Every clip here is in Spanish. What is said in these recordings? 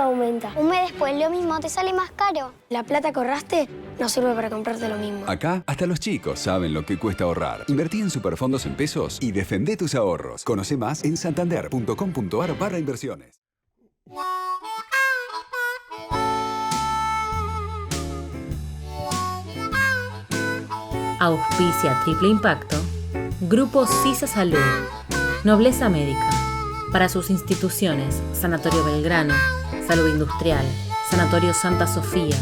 aumenta. Un mes después lo mismo te sale más caro. La plata que ahorraste no sirve para comprarte lo mismo. Acá, hasta los chicos saben lo que cuesta ahorrar. Invertí en Superfondos en pesos y defendé tus ahorros. Conoce más en santander.com.ar/inversiones. Auspicia Triple Impacto. Grupo CISA Salud. Nobleza Médica. Para sus instituciones, Sanatorio Belgrano, Salud Industrial, Sanatorio Santa Sofía,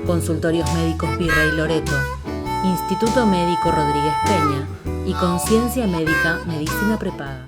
Consultorios Médicos Virrey Loreto, Instituto Médico Rodríguez Peña y Conciencia Médica Medicina Prepaga.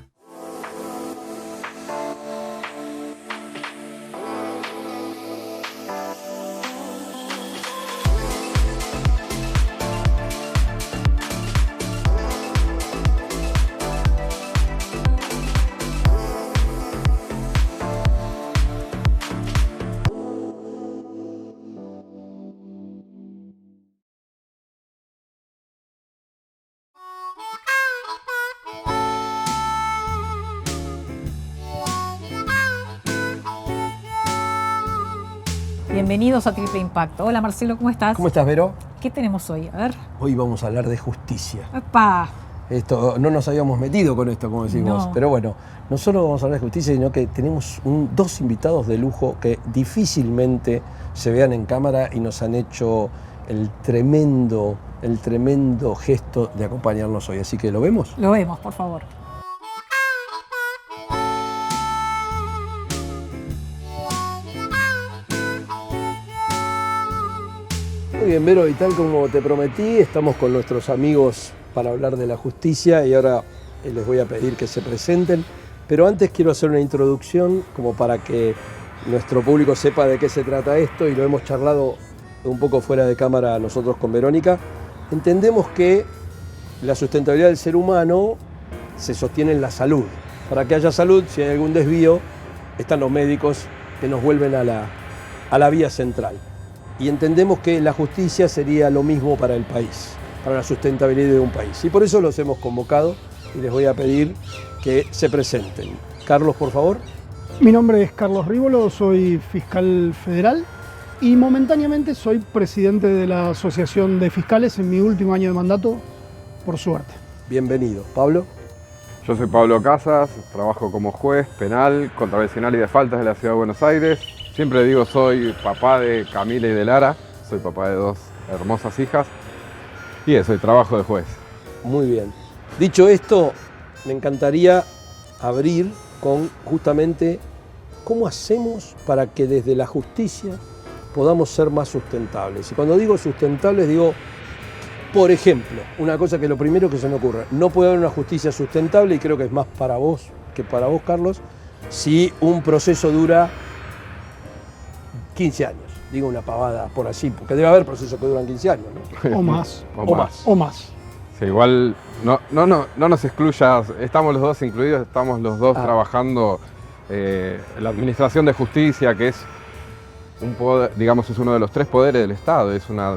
Bienvenidos a Triple Impacto. Hola Marcelo, ¿cómo estás? ¿Cómo estás, Vero? ¿Qué tenemos hoy? A ver. Hoy vamos a hablar de justicia. ¡Epa! Esto, no nos habíamos metido con esto, como decimos. No. Pero bueno, no solo vamos a hablar de justicia, sino que tenemos dos invitados de lujo que difícilmente se vean en cámara y nos han hecho el tremendo gesto de acompañarnos hoy. Así que, ¿lo vemos? Lo vemos, por favor. Muy bien, Vero, y tal como te prometí, estamos con nuestros amigos para hablar de la justicia y ahora les voy a pedir que se presenten. Pero antes quiero hacer una introducción como para que nuestro público sepa de qué se trata esto, y lo hemos charlado un poco fuera de cámara nosotros con Verónica. Entendemos que la sustentabilidad del ser humano se sostiene en la salud. Para que haya salud, si hay algún desvío, están los médicos que nos vuelven a la vía central. Y entendemos que la justicia sería lo mismo para el país, para la sustentabilidad de un país. Y por eso los hemos convocado y les voy a pedir que se presenten. Carlos, por favor. Mi nombre es Carlos Rívolo, soy fiscal federal y momentáneamente soy presidente de la Asociación de Fiscales en mi último año de mandato, por suerte. Bienvenido. Pablo. Yo soy Pablo Casas, trabajo como juez penal, contravencional y de faltas de la Ciudad de Buenos Aires. Siempre digo, soy papá de Camila y de Lara, soy papá de dos hermosas hijas y eso, y trabajo de juez. Muy bien. Dicho esto, me encantaría abrir con justamente cómo hacemos para que desde la justicia podamos ser más sustentables. Y cuando digo sustentables, digo, por ejemplo, una cosa que lo primero que se me ocurre, no puede haber una justicia sustentable, y creo que es más para vos que para vos, Carlos, si un proceso dura 15 años, digo una pavada por así, porque debe haber procesos que duran 15 años, ¿no? O más. O más. Sí, igual no nos excluyas, estamos los dos incluidos, estamos los dos trabajando en la administración de justicia, que es un poder, digamos, es uno de los tres poderes del Estado, es una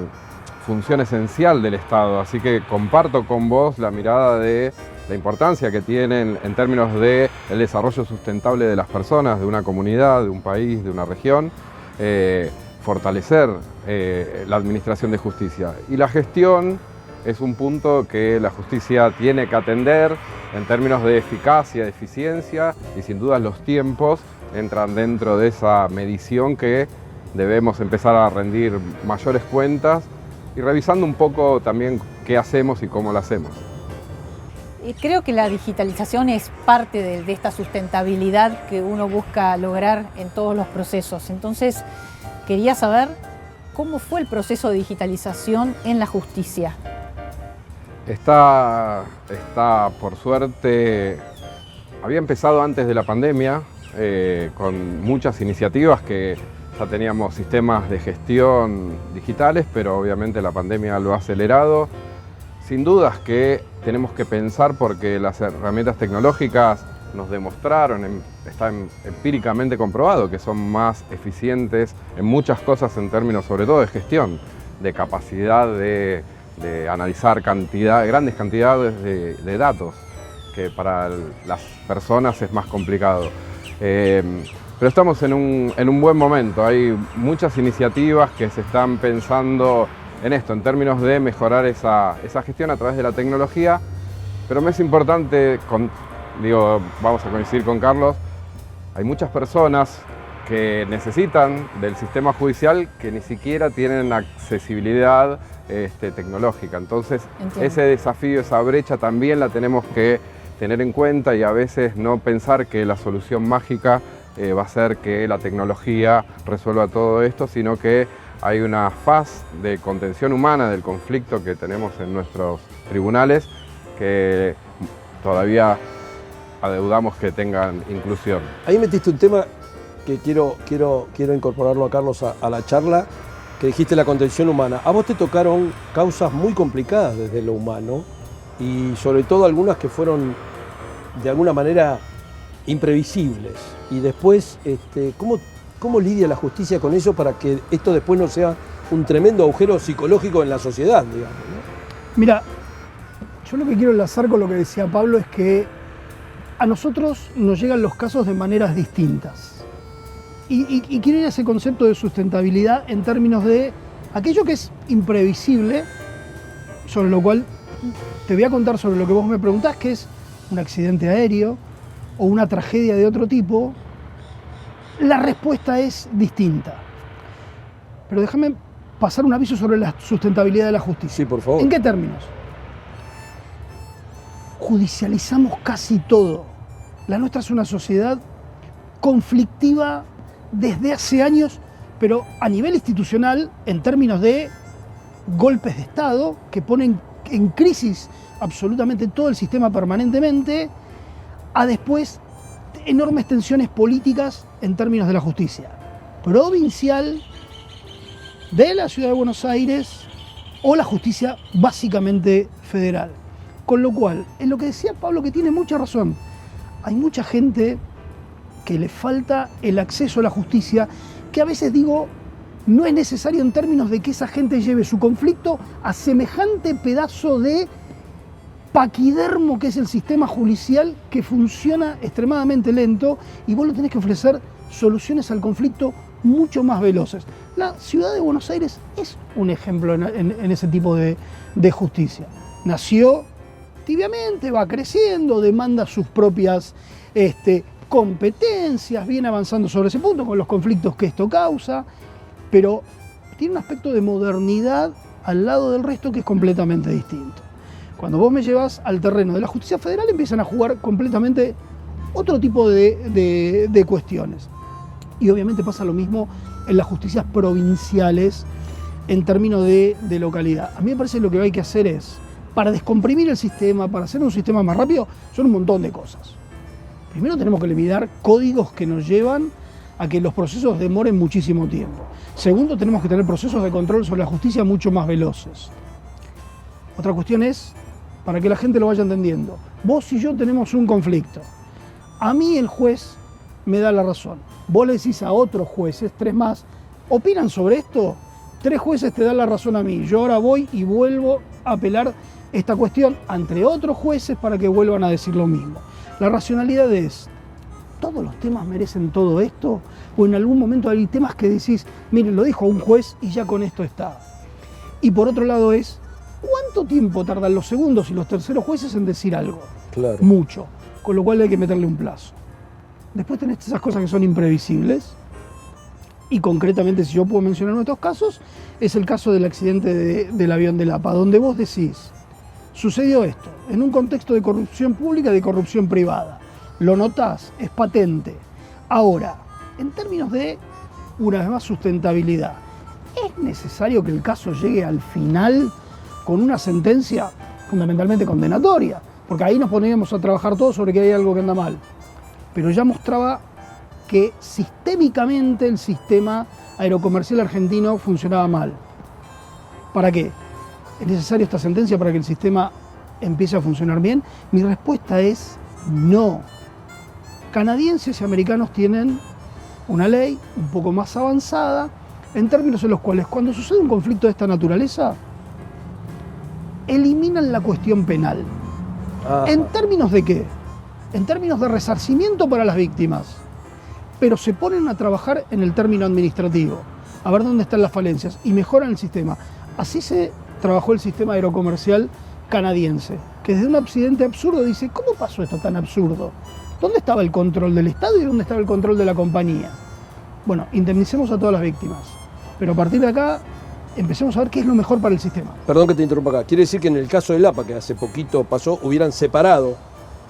función esencial del Estado, así que comparto con vos la mirada de la importancia que tienen en términos de el desarrollo sustentable de las personas, de una comunidad, de un país, de una región. Fortalecer la administración de justicia. Y la gestión es un punto que la justicia tiene que atender en términos de eficacia, de eficiencia, y sin duda los tiempos entran dentro de esa medición que debemos empezar a rendir mayores cuentas y revisando un poco también qué hacemos y cómo lo hacemos. Creo que la digitalización es parte de esta sustentabilidad que uno busca lograr en todos los procesos. Entonces, quería saber cómo fue el proceso de digitalización en la justicia. Está por suerte, había empezado antes de la pandemia con muchas iniciativas que ya teníamos sistemas de gestión digitales, pero obviamente la pandemia lo ha acelerado. Sin dudas que tenemos que pensar, porque las herramientas tecnológicas nos demostraron, está empíricamente comprobado, que son más eficientes en muchas cosas en términos sobre todo de gestión, de capacidad de analizar grandes cantidades de datos, que para las personas es más complicado. Pero estamos en un buen momento. Hay muchas iniciativas que se están pensando en esto, en términos de mejorar esa gestión a través de la tecnología. Pero me es importante, vamos a coincidir con Carlos, hay muchas personas que necesitan del sistema judicial que ni siquiera tienen accesibilidad tecnológica. Entonces, ese desafío, esa brecha también la tenemos que tener en cuenta y a veces no pensar que la solución mágica va a ser que la tecnología resuelva todo esto, sino que hay una faz de contención humana del conflicto que tenemos en nuestros tribunales que todavía adeudamos que tengan inclusión. Ahí metiste un tema que quiero incorporarlo a Carlos a la charla, que dijiste la contención humana. A vos te tocaron causas muy complicadas desde lo humano y sobre todo algunas que fueron de alguna manera imprevisibles. Y después, ¿cómo lidia la justicia con eso para que esto después no sea un tremendo agujero psicológico en la sociedad, digamos, ¿no? Mira, yo lo que quiero enlazar con lo que decía Pablo es que a nosotros nos llegan los casos de maneras distintas. Y quiero ir a ese concepto de sustentabilidad en términos de aquello que es imprevisible, sobre lo cual te voy a contar sobre lo que vos me preguntás, que es un accidente aéreo o una tragedia de otro tipo. La respuesta es distinta. Pero déjame pasar un aviso sobre la sustentabilidad de la justicia. Sí, por favor. ¿En qué términos? Judicializamos casi todo. La nuestra es una sociedad conflictiva desde hace años, pero a nivel institucional, en términos de golpes de Estado que ponen en crisis absolutamente todo el sistema permanentemente, a después enormes tensiones políticas en términos de la justicia provincial, de la Ciudad de Buenos Aires o la justicia básicamente federal. Con lo cual, en lo que decía Pablo, que tiene mucha razón, hay mucha gente que le falta el acceso a la justicia, que a veces digo, no es necesario en términos de que esa gente lleve su conflicto a semejante pedazo de paquidermo que es el sistema judicial, que funciona extremadamente lento y vos lo tenés que ofrecer soluciones al conflicto mucho más veloces. La Ciudad de Buenos Aires es un ejemplo en ese tipo de justicia. Nació tibiamente, va creciendo, demanda sus propias competencias, viene avanzando sobre ese punto con los conflictos que esto causa, pero tiene un aspecto de modernidad al lado del resto que es completamente distinto. Cuando vos me llevas al terreno de la justicia federal empiezan a jugar completamente otro tipo de cuestiones. Y obviamente pasa lo mismo en las justicias provinciales en términos de localidad. A mí me parece que lo que hay que hacer es, para descomprimir el sistema, para hacer un sistema más rápido, son un montón de cosas. Primero tenemos que eliminar códigos que nos llevan a que los procesos demoren muchísimo tiempo. Segundo, tenemos que tener procesos de control sobre la justicia mucho más veloces. Otra cuestión es, para que la gente lo vaya entendiendo, vos y yo tenemos un conflicto. A mí el juez me da la razón. Vos le decís a otros jueces, 3 más, ¿opinan sobre esto? 3 jueces te dan la razón a mí. Yo ahora voy y vuelvo a apelar esta cuestión ante otros jueces para que vuelvan a decir lo mismo. La racionalidad es, ¿todos los temas merecen todo esto? O en algún momento hay temas que decís, miren, lo dijo un juez y ya con esto está. Y por otro lado es, ¿cuánto tiempo tardan los segundos y los terceros jueces en decir algo? Claro. Mucho, con lo cual hay que meterle un plazo. Después tenés esas cosas que son imprevisibles y concretamente, si yo puedo mencionar nuestros casos, es el caso del accidente del avión de Lapa, donde vos decís, sucedió esto, en un contexto de corrupción pública y de corrupción privada. Lo notás, es patente. Ahora, en términos de, una vez más, sustentabilidad, ¿es necesario que el caso llegue al final con una sentencia fundamentalmente condenatoria? Porque ahí nos poníamos a trabajar todos sobre que hay algo que anda mal. Pero ya mostraba que sistémicamente el sistema aerocomercial argentino funcionaba mal. ¿Para qué? ¿Es necesaria esta sentencia para que el sistema empiece a funcionar bien? Mi respuesta es no. Canadienses y americanos tienen una ley un poco más avanzada en términos en los cuales cuando sucede un conflicto de esta naturaleza, eliminan la cuestión penal. ¿En términos de qué? En términos de resarcimiento para las víctimas. pero se ponen a trabajar en el término administrativo, a ver dónde están las falencias y mejoran el sistema. Así se trabajó el sistema aerocomercial canadiense, que desde un accidente absurdo dice, ¿cómo pasó esto tan absurdo? ¿Dónde estaba el control del Estado y dónde estaba el control de la compañía? Bueno, indemnicemos a todas las víctimas, pero a partir de acá empecemos a ver qué es lo mejor para el sistema. Perdón que te interrumpa acá. Quiere decir que en el caso del APA, que hace poquito pasó, hubieran separado.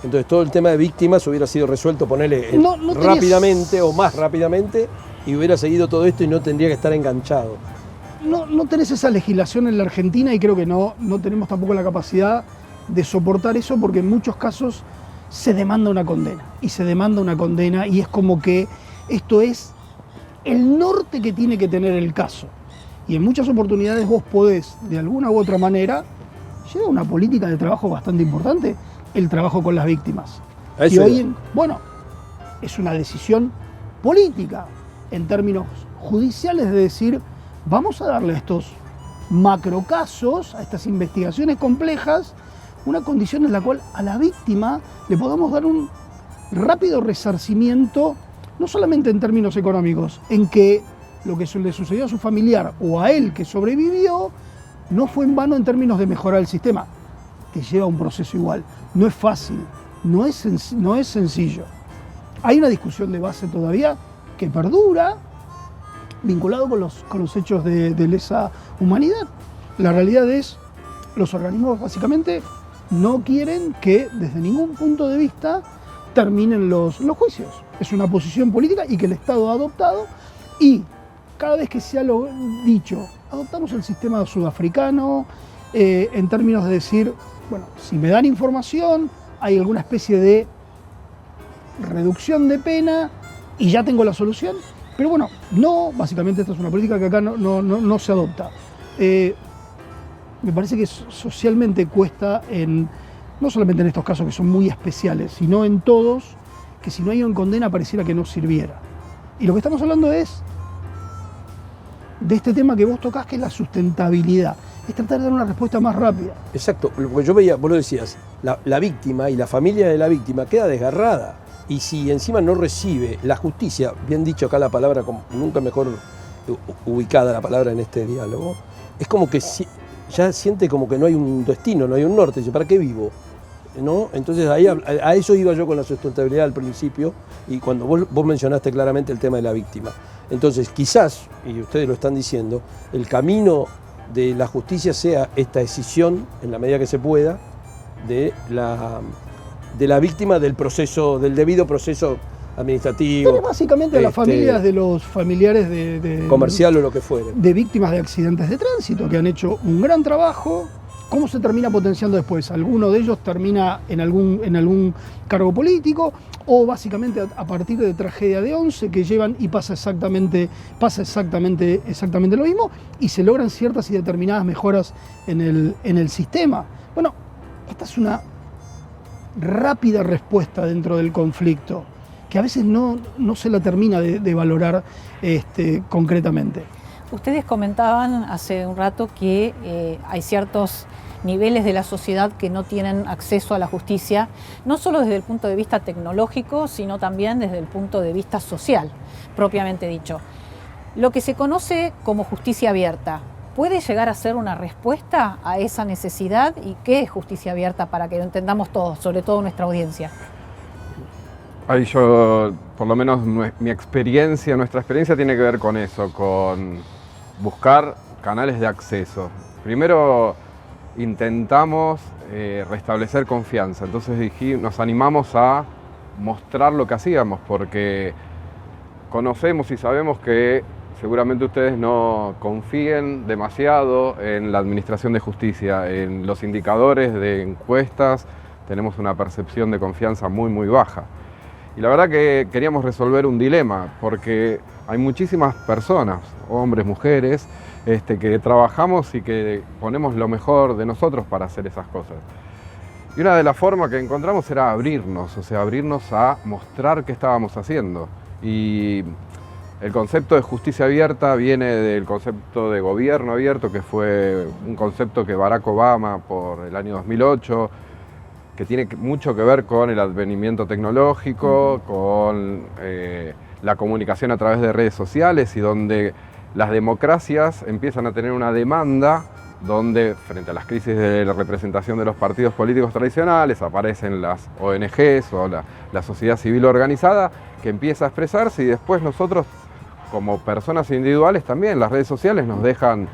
Entonces todo el tema de víctimas hubiera sido resuelto, ponerle rápidamente o más rápidamente, y hubiera seguido todo esto y no tendría que estar enganchado. No tenés esa legislación en la Argentina y creo que no tenemos tampoco la capacidad de soportar eso, porque en muchos casos se demanda una condena. Y se demanda una condena y es como que esto es el norte que tiene que tener el caso. Y en muchas oportunidades vos podés, de alguna u otra manera, llevar una política de trabajo bastante importante, el trabajo con las víctimas. Y hoy, es una decisión política, en términos judiciales, de decir, vamos a darle a estos macrocasos, a estas investigaciones complejas, una condición en la cual a la víctima le podamos dar un rápido resarcimiento, no solamente en términos económicos, en que lo que le sucedió a su familiar o a él que sobrevivió no fue en vano en términos de mejorar el sistema. Te lleva un proceso igual. No es fácil, no es sencillo. Hay una discusión de base todavía que perdura, vinculado con los hechos de lesa humanidad. La realidad es, los organismos básicamente no quieren que desde ningún punto de vista terminen los juicios. Es una posición política y que el Estado ha adoptado, y cada vez que se ha dicho, adoptamos el sistema sudafricano, en términos de decir, bueno, si me dan información, hay alguna especie de reducción de pena y ya tengo la solución. Pero bueno, no, básicamente esta es una política que acá no se adopta. Me parece que socialmente cuesta, no solamente en estos casos que son muy especiales, sino en todos, que si no hay una condena pareciera que no sirviera. Y lo que estamos hablando es de este tema que vos tocás, que es la sustentabilidad. Es tratar de dar una respuesta más rápida. Exacto, porque yo veía, vos lo decías, la víctima y la familia de la víctima queda desgarrada. Y si encima no recibe la justicia, bien dicho acá la palabra, nunca mejor ubicada la palabra en este diálogo, es como que ya siente como que no hay un destino, no hay un norte. Dice, ¿para qué vivo? ¿No? Entonces ahí, a eso iba yo con la sustentabilidad al principio, y cuando vos mencionaste claramente el tema de la víctima. Entonces quizás, y ustedes lo están diciendo, el camino de la justicia sea esta decisión, en la medida que se pueda, de la víctima del proceso, del debido proceso administrativo. Pero básicamente a las familias de los familiares de comercial o lo que fuere, de víctimas de accidentes de tránsito, que han hecho un gran trabajo. ¿Cómo se termina potenciando después? Alguno de ellos termina en algún cargo político, o básicamente a partir de tragedia de 11 que llevan y pasa exactamente lo mismo, y se logran ciertas y determinadas mejoras en el sistema. Bueno, esta es una rápida respuesta dentro del conflicto, que a veces no se la termina de valorar concretamente. Ustedes comentaban hace un rato que hay ciertos niveles de la sociedad que no tienen acceso a la justicia, no solo desde el punto de vista tecnológico, sino también desde el punto de vista social, propiamente dicho. Lo que se conoce como justicia abierta, ¿puede llegar a ser una respuesta a esa necesidad? ¿Y qué es justicia abierta, para que lo entendamos todos, sobre todo nuestra audiencia? Ahí yo, por lo menos nuestra experiencia tiene que ver con eso, con buscar canales de acceso. Primero intentamos restablecer confianza, entonces nos animamos a mostrar lo que hacíamos, porque conocemos y sabemos que seguramente ustedes no confíen demasiado en la administración de justicia. En los indicadores de encuestas tenemos una percepción de confianza muy, muy baja. Y la verdad que queríamos resolver un dilema, porque hay muchísimas personas, hombres, mujeres, que trabajamos y que ponemos lo mejor de nosotros para hacer esas cosas. Y una de las formas que encontramos era abrirnos, abrirnos a mostrar qué estábamos haciendo. Y el concepto de justicia abierta viene del concepto de gobierno abierto, que fue un concepto que Barack Obama, por el año 2008, que tiene mucho que ver con el advenimiento tecnológico, con la comunicación a través de redes sociales y donde las democracias empiezan a tener una demanda donde frente a las crisis de la representación de los partidos políticos tradicionales aparecen las ONGs o la sociedad civil organizada que empieza a expresarse y después nosotros como personas individuales también las redes sociales nos dejan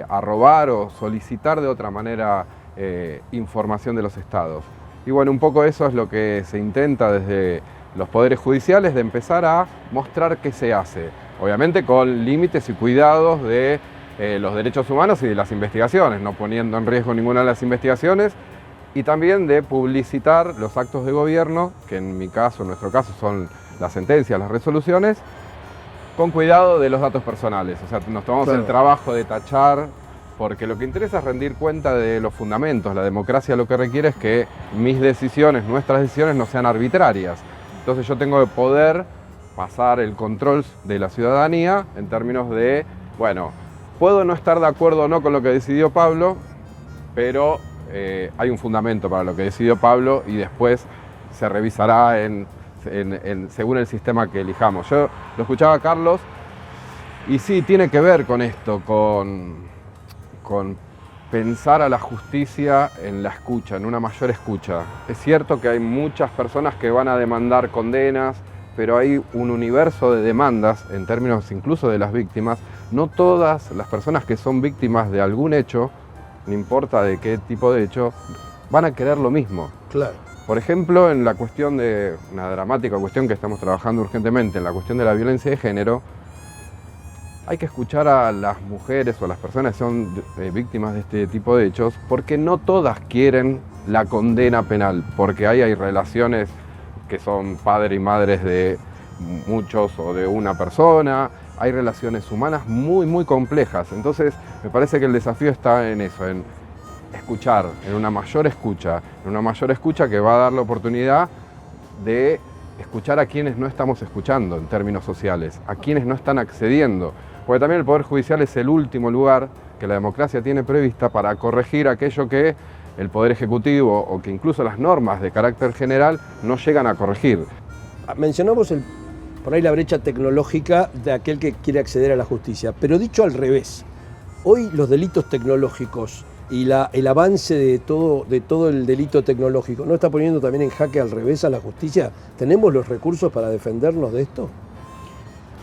arrobar o solicitar de otra manera información de los estados. Y bueno, un poco eso es lo que se intenta desde los poderes judiciales de empezar a mostrar qué se hace. Obviamente con límites y cuidados de los derechos humanos y de las investigaciones, no poniendo en riesgo ninguna de las investigaciones, y también de publicitar los actos de gobierno, que en mi caso, en nuestro caso, son las sentencias, las resoluciones, con cuidado de los datos personales. O sea, nos tomamos el trabajo de tachar, porque lo que interesa es rendir cuenta de los fundamentos. La democracia lo que requiere es que mis decisiones, nuestras decisiones, no sean arbitrarias. Entonces yo tengo que poder pasar el control de la ciudadanía en términos de, bueno, puedo no estar de acuerdo o no con lo que decidió Pablo, pero hay un fundamento para lo que decidió Pablo y después se revisará según el sistema que elijamos. Yo lo escuchaba a Carlos y sí, tiene que ver con esto, con pensar a la justicia en la escucha, en una mayor escucha. Es cierto que hay muchas personas que van a demandar condenas, pero hay un universo de demandas en términos incluso de las víctimas. No todas las personas que son víctimas de algún hecho, no importa de qué tipo de hecho, van a querer lo mismo. Claro. Por ejemplo, en la cuestión de una dramática cuestión que estamos trabajando urgentemente, en la cuestión de la violencia de género, hay que escuchar a las mujeres o a las personas que son víctimas de este tipo de hechos, porque no todas quieren la condena penal, porque hay relaciones que son padre y madres de muchos o de una persona, hay relaciones humanas muy, muy complejas. Entonces, me parece que el desafío está en eso, en escuchar, en una mayor escucha que va a dar la oportunidad de escuchar a quienes no estamos escuchando en términos sociales, a quienes no están accediendo. Porque también el Poder Judicial es el último lugar que la democracia tiene prevista para corregir aquello que el Poder Ejecutivo o que incluso las normas de carácter general no llegan a corregir. Mencionamos por ahí la brecha tecnológica de aquel que quiere acceder a la justicia, pero dicho al revés, hoy los delitos tecnológicos y el avance de todo el delito tecnológico, ¿no está poniendo también en jaque al revés a la justicia? ¿Tenemos los recursos para defendernos de esto?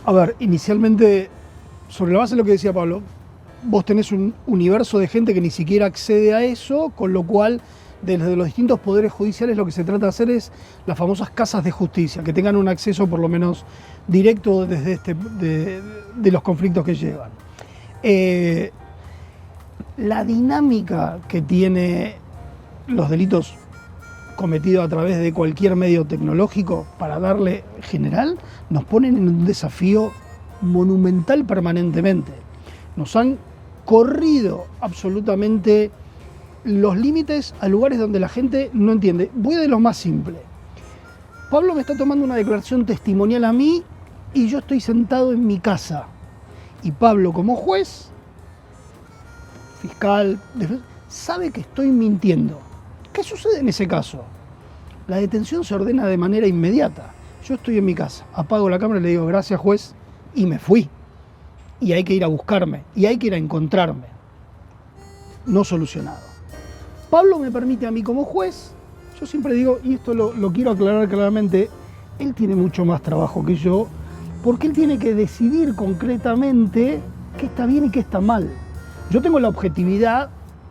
A ver, inicialmente, sobre la base de lo que decía Pablo, vos tenés un universo de gente que ni siquiera accede a eso, con lo cual desde los distintos poderes judiciales lo que se trata de hacer es las famosas casas de justicia, que tengan un acceso por lo menos directo desde de los conflictos que llevan. La dinámica que tiene los delitos cometidos a través de cualquier medio tecnológico, para darle general, nos ponen en un desafío monumental permanentemente. Nos han corrido absolutamente los límites a lugares donde la gente no entiende. Voy de lo más simple. Pablo me está tomando una declaración testimonial a mí y yo estoy sentado en mi casa. Y Pablo, como juez, fiscal, sabe que estoy mintiendo. ¿Qué sucede en ese caso? La detención se ordena de manera inmediata. Yo estoy en mi casa, apago la cámara y le digo gracias juez y me fui. Y hay que ir a buscarme, y hay que ir a encontrarme. No solucionado. Pablo me permite a mí como juez, yo siempre digo, y esto lo quiero aclarar claramente, él tiene mucho más trabajo que yo, porque él tiene que decidir concretamente qué está bien y qué está mal. Yo tengo la objetividad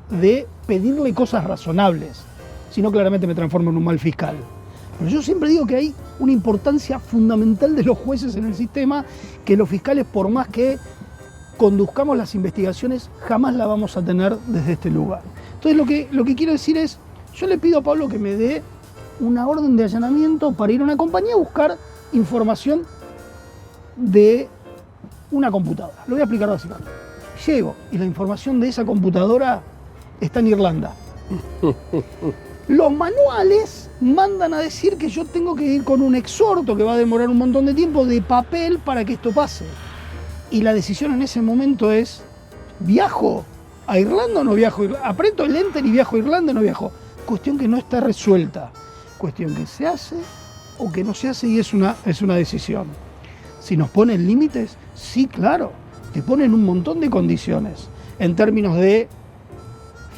de pedirle cosas razonables, si no claramente me transformo en un mal fiscal. Pero yo siempre digo que hay una importancia fundamental de los jueces en el sistema, que los fiscales, por más que conduzcamos las investigaciones, jamás la vamos a tener desde este lugar. Entonces lo que quiero decir es, yo le pido a Pablo que me dé una orden de allanamiento para ir a una compañía a buscar información de una computadora. Lo voy a explicar básicamente. Llego y la información de esa computadora está en Irlanda. Los manuales mandan a decir que yo tengo que ir con un exhorto que va a demorar un montón de tiempo de papel para que esto pase. Y la decisión en ese momento es, ¿viajo a Irlanda o no viajo a Irlanda? ¿Aprieto el enter y viajo a Irlanda o no viajo? Cuestión que no está resuelta. Cuestión que se hace o que no se hace y es una decisión. Si nos ponen límites, sí, claro, te ponen un montón de condiciones en términos de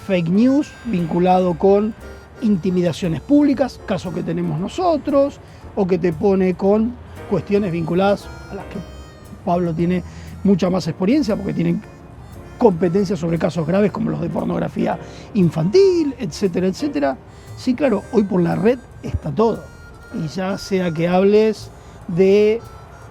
fake news vinculado con intimidaciones públicas, caso que tenemos nosotros, o que te pone con cuestiones vinculadas a las que Pablo tiene mucha más experiencia porque tiene competencia sobre casos graves como los de pornografía infantil, etcétera, etcétera. Sí, claro, hoy por la red está todo. Y ya sea que hables de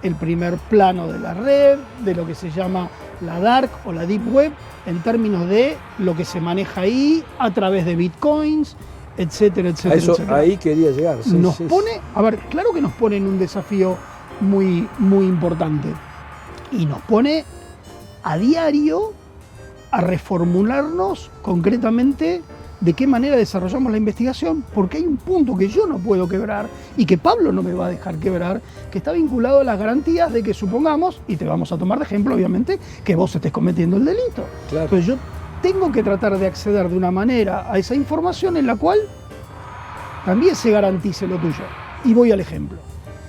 el primer plano de la red, de lo que se llama la dark o la deep web, en términos de lo que se maneja ahí a través de bitcoins, etcétera, etcétera, A eso, etcétera. ahí quería llegar. Sí, Nos sí, pone, a ver, claro que nos pone en un desafío muy, muy importante. Y nos pone a diario a reformularnos concretamente de qué manera desarrollamos la investigación, porque hay un punto que yo no puedo quebrar y que Pablo no me va a dejar quebrar, que está vinculado a las garantías de que supongamos, y te vamos a tomar de ejemplo obviamente, que vos estés cometiendo el delito. Claro. Entonces yo tengo que tratar de acceder de una manera a esa información en la cual también se garantice lo tuyo. Y voy al ejemplo.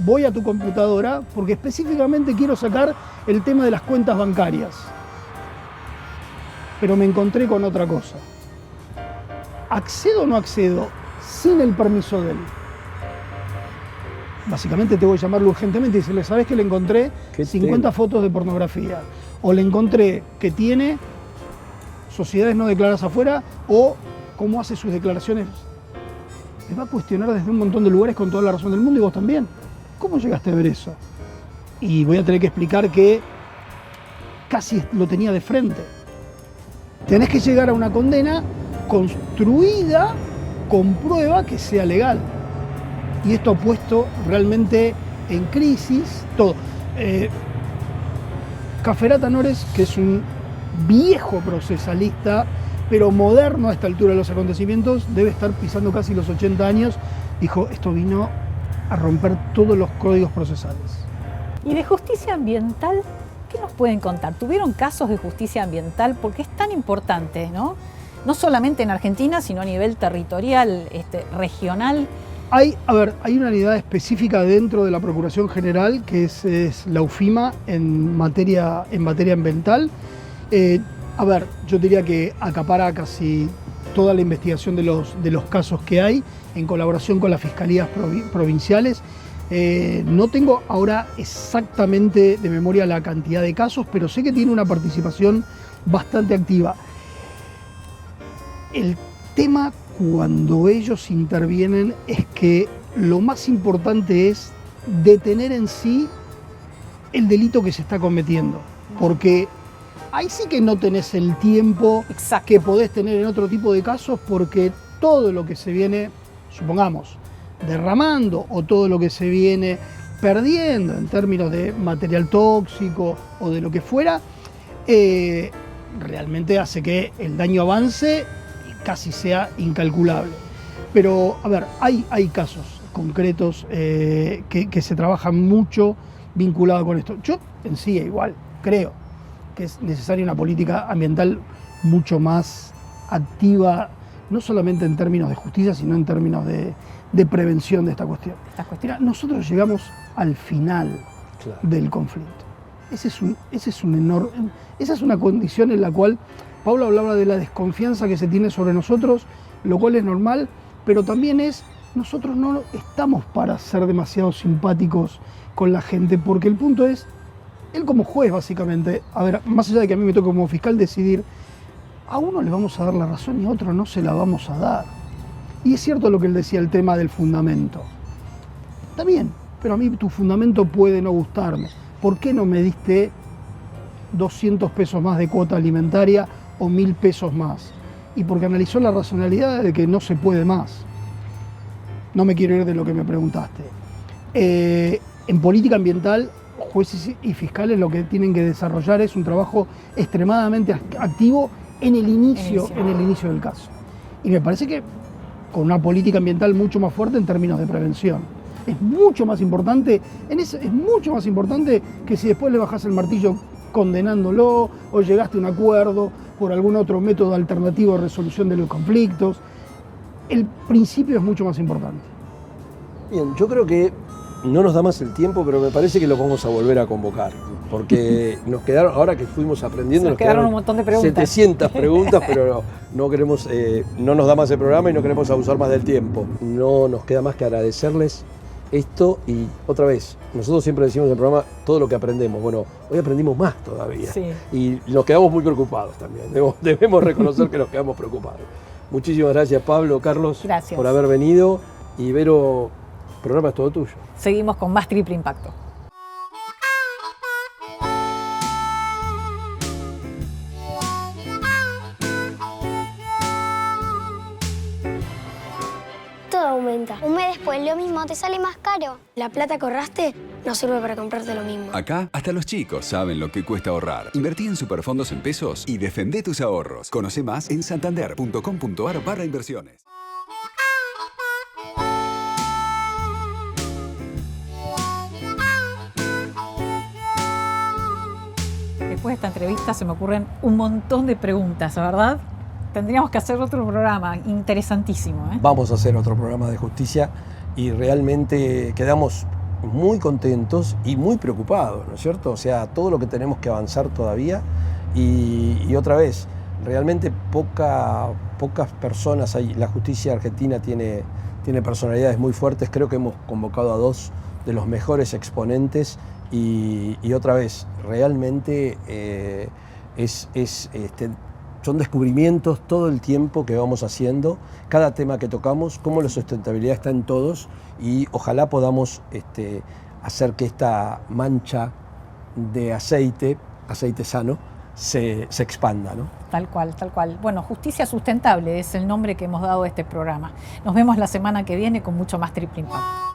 Voy a tu computadora porque específicamente quiero sacar el tema de las cuentas bancarias. Pero me encontré con otra cosa. ¿Accedo o no accedo sin el permiso de él? Básicamente te voy a llamarlo urgentemente y decirle, ¿sabes que le encontré 50 fotos de pornografía? O le encontré que tiene sociedades no declaradas afuera, o cómo hace sus declaraciones. Me va a cuestionar desde un montón de lugares con toda la razón del mundo y vos también. ¿Cómo llegaste a ver eso? Y voy a tener que explicar que casi lo tenía de frente. Tenés que llegar a una condena construida con prueba que sea legal. Y esto ha puesto realmente en crisis todo. Caferata Nores, que es un viejo procesalista, pero moderno a esta altura de los acontecimientos, debe estar pisando casi los 80 años, dijo, esto vino a romper todos los códigos procesales. ¿Y de justicia ambiental qué nos pueden contar? ¿Tuvieron casos de justicia ambiental? Porque es tan importante, ¿no? No solamente en Argentina, sino a nivel territorial, regional. Hay una unidad específica dentro de la Procuración General, que es la UFIMA en materia ambiental. Yo diría que acapara casi toda la investigación de los casos que hay, en colaboración con las fiscalías provinciales. No tengo ahora exactamente de memoria la cantidad de casos, pero sé que tiene una participación bastante activa. El tema cuando ellos intervienen es que lo más importante es detener en sí el delito que se está cometiendo, porque ahí sí que no tenés el tiempo que podés tener en otro tipo de casos, porque todo lo que se viene, supongamos, derramando o todo lo que se viene perdiendo en términos de material tóxico o de lo que fuera, realmente hace que el daño avance y casi sea incalculable. Pero, hay casos concretos que se trabajan mucho vinculado con esto. Yo en sí igual creo que es necesaria una política ambiental mucho más activa, no solamente en términos de justicia, sino en términos de prevención de esta cuestión. Mira, nosotros llegamos al final del conflicto. Esa es una condición en la cual Pablo hablaba de la desconfianza que se tiene sobre nosotros, lo cual es normal, pero también nosotros no estamos para ser demasiado simpáticos con la gente, porque el punto es, él como juez básicamente, más allá de que a mí me toca como fiscal decidir, a uno le vamos a dar la razón y a otro no se la vamos a dar. Y es cierto lo que él decía, el tema del fundamento. Está bien, pero a mí tu fundamento puede no gustarme. ¿Por qué no me diste 200 pesos más de cuota alimentaria o 1000 pesos más? Y porque analizó la racionalidad de que no se puede más. No me quiero ir de lo que me preguntaste. En política ambiental, jueces y fiscales lo que tienen que desarrollar es un trabajo extremadamente activo en el inicio del caso. Y me parece que con una política ambiental mucho más fuerte en términos de prevención. Es mucho más importante que si después le bajás el martillo condenándolo o llegaste a un acuerdo por algún otro método alternativo de resolución de los conflictos. El principio es mucho más importante. Bien, yo creo que no nos da más el tiempo, pero me parece que lo vamos a volver a convocar, porque nos quedaron, ahora que fuimos aprendiendo, nos quedaron un montón de preguntas. 700 preguntas, pero no queremos, no nos da más el programa y no queremos abusar más del tiempo. No nos queda más que agradecerles esto y otra vez, nosotros siempre decimos en el programa todo lo que aprendemos. Bueno, hoy aprendimos más todavía y nos quedamos muy preocupados también. Debemos reconocer que nos quedamos preocupados. Muchísimas gracias, Pablo, Carlos, por haber venido. Y Vero, el programa es todo tuyo. Seguimos con más Triple Impacto. Todo aumenta. Un mes después lo mismo te sale más caro. La plata que ahorraste no sirve para comprarte lo mismo. Acá, hasta los chicos saben lo que cuesta ahorrar. Invertí en Superfondos en pesos y defendé tus ahorros. Conoce más en santander.com.ar/inversiones. Después de esta entrevista se me ocurren un montón de preguntas, ¿verdad? Tendríamos que hacer otro programa interesantísimo, ¿eh? Vamos a hacer otro programa de justicia y realmente quedamos muy contentos y muy preocupados, ¿no es cierto? O sea, todo lo que tenemos que avanzar todavía y otra vez, realmente pocas personas hay. La justicia argentina tiene personalidades muy fuertes. Creo que hemos convocado a dos de los mejores exponentes y otra vez, realmente son descubrimientos todo el tiempo que vamos haciendo, cada tema que tocamos, cómo la sustentabilidad está en todos y ojalá podamos hacer que esta mancha de aceite sano, se expanda, ¿no? Tal cual, tal cual. Bueno, Justicia Sustentable es el nombre que hemos dado a este programa. Nos vemos la semana que viene con mucho más Triple Impacto.